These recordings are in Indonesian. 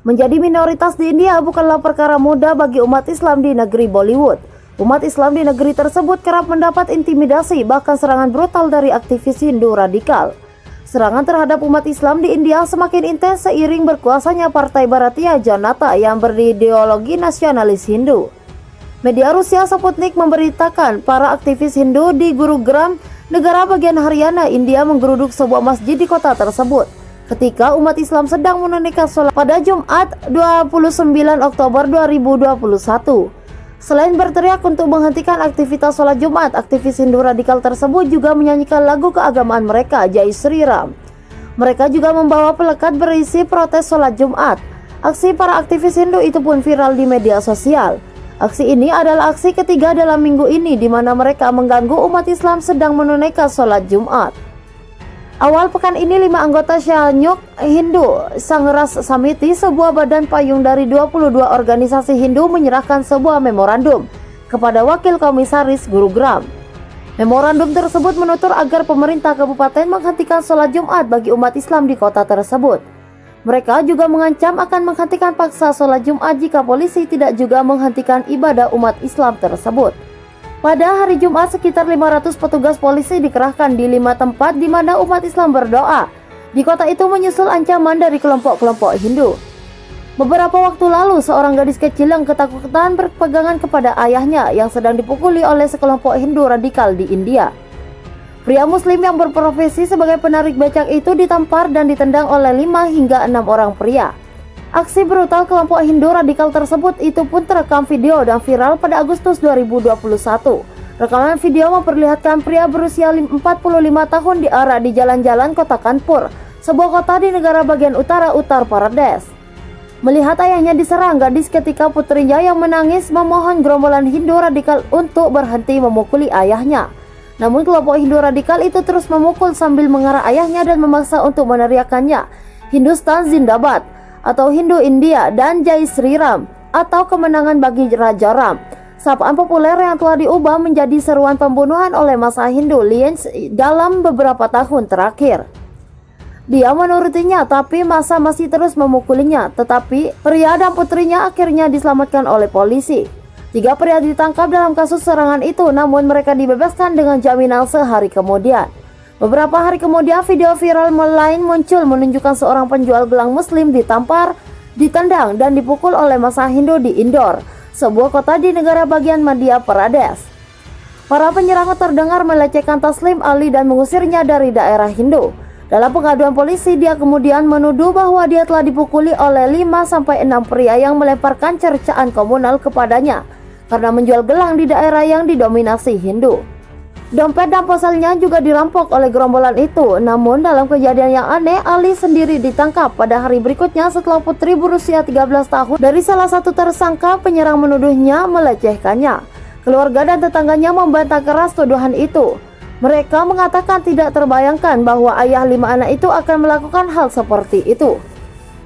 Menjadi minoritas di India bukanlah perkara mudah bagi umat Islam di negeri Bollywood. Umat Islam di negeri tersebut kerap mendapat intimidasi, bahkan serangan brutal dari aktivis Hindu radikal. Serangan terhadap umat Islam di India semakin intens seiring berkuasanya Partai Bharatiya Janata yang berideologi nasionalis Hindu. Media Rusia Sputnik memberitakan para aktivis Hindu di Gurugram, negara bagian Haryana, India menggeruduk sebuah masjid di kota tersebut ketika umat Islam sedang menunaikan sholat pada Jumat 29 Oktober 2021. Selain berteriak untuk menghentikan aktivitas sholat Jumat, aktivis Hindu radikal tersebut juga menyanyikan lagu keagamaan mereka, Jai Sri Ram. Mereka juga membawa pelekat berisi protes sholat Jumat. Aksi para aktivis Hindu itu pun viral di media sosial. Aksi ini adalah aksi ketiga dalam minggu ini di mana mereka mengganggu umat Islam sedang menunaikan sholat Jumat. Awal pekan ini 5 anggota Syanyuk Hindu Sangras Samiti, sebuah badan payung dari 22 organisasi Hindu, menyerahkan sebuah memorandum kepada Wakil Komisaris Gurugram. Memorandum tersebut menutur agar pemerintah kabupaten menghentikan sholat Jumat bagi umat Islam di kota tersebut. Mereka juga mengancam akan menghentikan paksa sholat Jumat jika polisi tidak juga menghentikan ibadah umat Islam tersebut. Pada hari Jumat, sekitar 500 petugas polisi dikerahkan di 5 tempat di mana umat Islam berdoa. Di kota itu menyusul ancaman dari kelompok-kelompok Hindu. Beberapa waktu lalu, seorang gadis kecil yang ketakutan berpegangan kepada ayahnya yang sedang dipukuli oleh sekelompok Hindu radikal di India. Pria Muslim yang berprofesi sebagai penarik becak itu ditampar dan ditendang oleh 5 hingga 6 orang pria. Aksi brutal kelompok Hindu radikal tersebut itu pun terekam video dan viral pada Agustus 2021. Rekaman video memperlihatkan pria berusia 45 tahun diarak di jalan-jalan kota Kanpur, sebuah kota di negara bagian utara Uttar Pradesh. Melihat ayahnya diserang, gadis ketika putrinya yang menangis memohon gerombolan Hindu radikal untuk berhenti memukuli ayahnya. Namun kelompok Hindu radikal itu terus memukul sambil mengarah ayahnya dan memaksa untuk meneriakannya Hindustan Zindabad atau Hindu India dan Jai Sri Ram atau kemenangan bagi Raja Ram. Sapaan populer yang telah diubah menjadi seruan pembunuhan oleh massa Hindu Liens dalam beberapa tahun terakhir. Dia menurutinya, tapi massa masih terus memukulinya. Tetapi pria dan putrinya akhirnya diselamatkan oleh polisi. 3 pria ditangkap dalam kasus serangan itu, namun mereka dibebaskan dengan jaminan sehari kemudian. Beberapa hari kemudian, video viral lain muncul menunjukkan seorang penjual gelang muslim ditampar, ditendang, dan dipukul oleh massa Hindu di Indore, sebuah kota di negara bagian Madhya Pradesh. Para penyerang terdengar melecehkan Taslim Ali dan mengusirnya dari daerah Hindu. Dalam pengaduan polisi, dia kemudian menuduh bahwa dia telah dipukuli oleh 5-6 pria yang melemparkan cercaan komunal kepadanya karena menjual gelang di daerah yang didominasi Hindu. Dompet dan ponselnya juga dirampok oleh gerombolan itu. Namun dalam kejadian yang aneh, Ali sendiri ditangkap pada hari berikutnya setelah putri berusia 13 tahun dari salah satu tersangka penyerang menuduhnya melecehkannya. Keluarga dan tetangganya membantah keras tuduhan itu. Mereka mengatakan tidak terbayangkan bahwa ayah 5 anak itu akan melakukan hal seperti itu.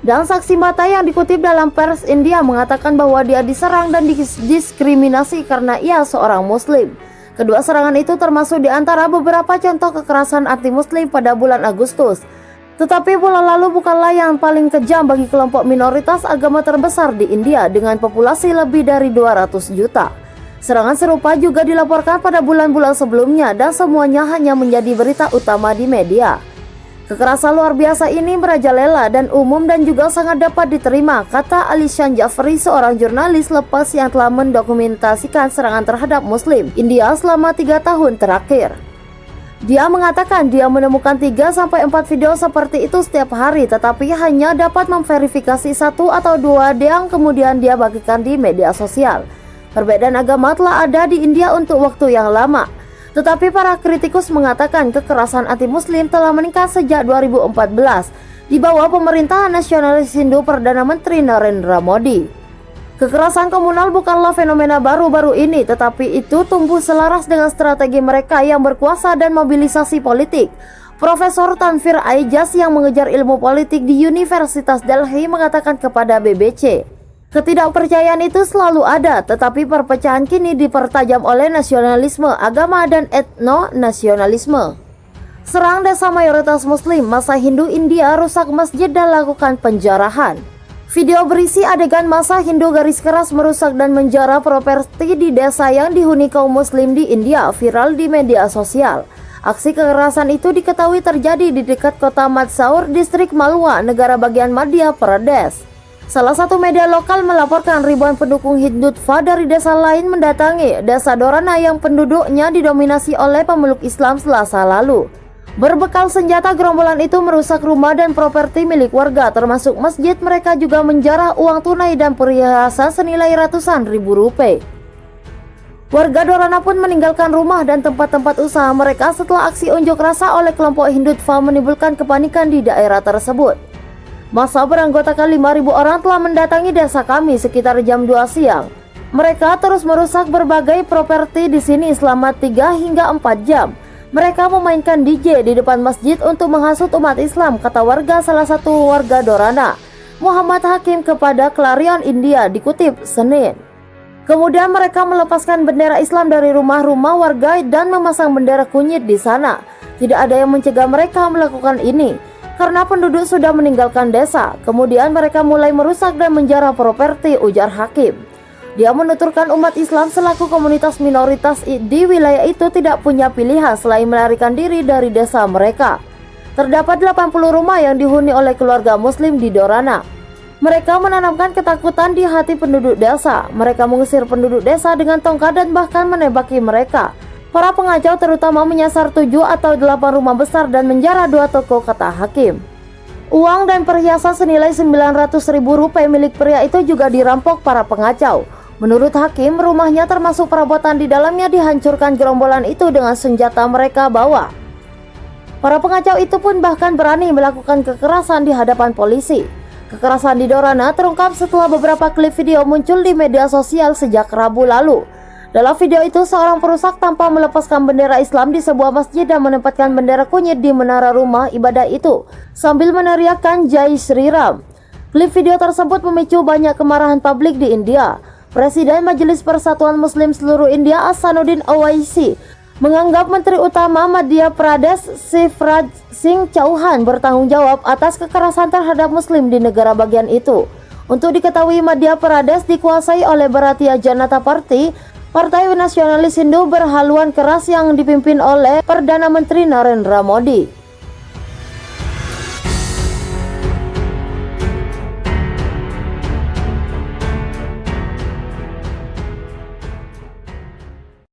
Dan saksi mata yang dikutip dalam pers India mengatakan bahwa dia diserang dan didiskriminasi karena ia seorang Muslim. Kedua serangan itu termasuk di antara beberapa contoh kekerasan anti-Muslim pada bulan Agustus. Tetapi bulan lalu bukanlah yang paling kejam bagi kelompok minoritas agama terbesar di India dengan populasi lebih dari 200 juta. Serangan serupa juga dilaporkan pada bulan-bulan sebelumnya dan semuanya hanya menjadi berita utama di media. Kekerasan luar biasa ini merajalela dan umum dan juga sangat dapat diterima, kata Alishan Jafri, seorang jurnalis lepas yang telah mendokumentasikan serangan terhadap Muslim India selama 3 tahun terakhir. Dia mengatakan dia menemukan 3-4 video seperti itu setiap hari, tetapi hanya dapat memverifikasi 1 atau 2 yang kemudian dia bagikan di media sosial. Perbedaan agama telah ada di India untuk waktu yang lama. Tetapi para kritikus mengatakan kekerasan anti-Muslim telah meningkat sejak 2014 di bawah pemerintahan nasionalis Hindu Perdana Menteri Narendra Modi. Kekerasan komunal bukanlah fenomena baru-baru ini, tetapi itu tumbuh selaras dengan strategi mereka yang berkuasa dan mobilisasi politik. Profesor Tanvir Aijaz yang mengejar ilmu politik di Universitas Delhi mengatakan kepada BBC, ketidakpercayaan itu selalu ada, tetapi perpecahan kini dipertajam oleh nasionalisme, agama, dan etno-nasionalisme. Serang desa mayoritas Muslim, massa Hindu India rusak masjid dan lakukan penjarahan. Video berisi adegan massa Hindu garis keras merusak dan menjara properti di desa yang dihuni kaum muslim di India viral di media sosial. Aksi kekerasan itu diketahui terjadi di dekat kota Mandsaur, distrik Malwa, negara bagian Madhya Pradesh. Salah satu media lokal melaporkan ribuan pendukung Hindutva dari desa lain mendatangi desa Dorana yang penduduknya didominasi oleh pemeluk Islam Selasa lalu. Berbekal senjata, gerombolan itu merusak rumah dan properti milik warga, termasuk masjid. Mereka juga menjarah uang tunai dan perhiasan senilai ratusan ribu rupiah. Warga Dorana pun meninggalkan rumah dan tempat-tempat usaha mereka setelah aksi unjuk rasa oleh kelompok Hindutva menimbulkan kepanikan di daerah tersebut. Massa beranggotakan 5.000 orang telah mendatangi desa kami sekitar jam 2 siang. Mereka terus merusak berbagai properti di sini selama 3 hingga 4 jam. Mereka memainkan DJ di depan masjid untuk menghasut umat Islam, kata warga salah satu warga Dorana, Muhammad Hakim, kepada Clarion India, dikutip Senin. Kemudian mereka melepaskan bendera Islam dari rumah-rumah warga dan memasang bendera kunyit di sana. Tidak ada yang mencegah mereka melakukan ini karena penduduk sudah meninggalkan desa. Kemudian mereka mulai merusak dan menjarah properti, ujar Hakim. Dia menuturkan umat Islam selaku komunitas minoritas di wilayah itu tidak punya pilihan selain melarikan diri dari desa mereka. Terdapat 80 rumah yang dihuni oleh keluarga muslim di Dorana. Mereka menanamkan ketakutan di hati penduduk desa. Mereka mengusir penduduk desa dengan tongkat dan bahkan menembaki mereka. Para pengacau terutama menyasar 7 atau 8 rumah besar dan menjarah 2 toko, kata Hakim. Uang dan perhiasan senilai 900.000 rupiah milik pria itu juga dirampok para pengacau. Menurut Hakim, rumahnya termasuk perabotan di dalamnya dihancurkan gerombolan itu dengan senjata mereka bawa. Para pengacau itu pun bahkan berani melakukan kekerasan di hadapan polisi. Kekerasan di Dorana terungkap setelah beberapa klip video muncul di media sosial sejak Rabu lalu. Dalam video itu, seorang perusak tampak melepaskan bendera Islam di sebuah masjid dan menempatkan bendera kunyit di menara rumah ibadah itu sambil meneriakkan Jai Shri Ram. Klip video tersebut memicu banyak kemarahan publik di India. Presiden Majelis Persatuan Muslim Seluruh India Ahsanuddin Owaisi menganggap Menteri Utama Madhya Pradesh Shivraj Singh Chauhan bertanggung jawab atas kekerasan terhadap Muslim di negara bagian itu. Untuk diketahui, Madhya Pradesh dikuasai oleh Bharatiya Janata Party, partai nasionalis Hindu berhaluan keras yang dipimpin oleh Perdana Menteri Narendra Modi.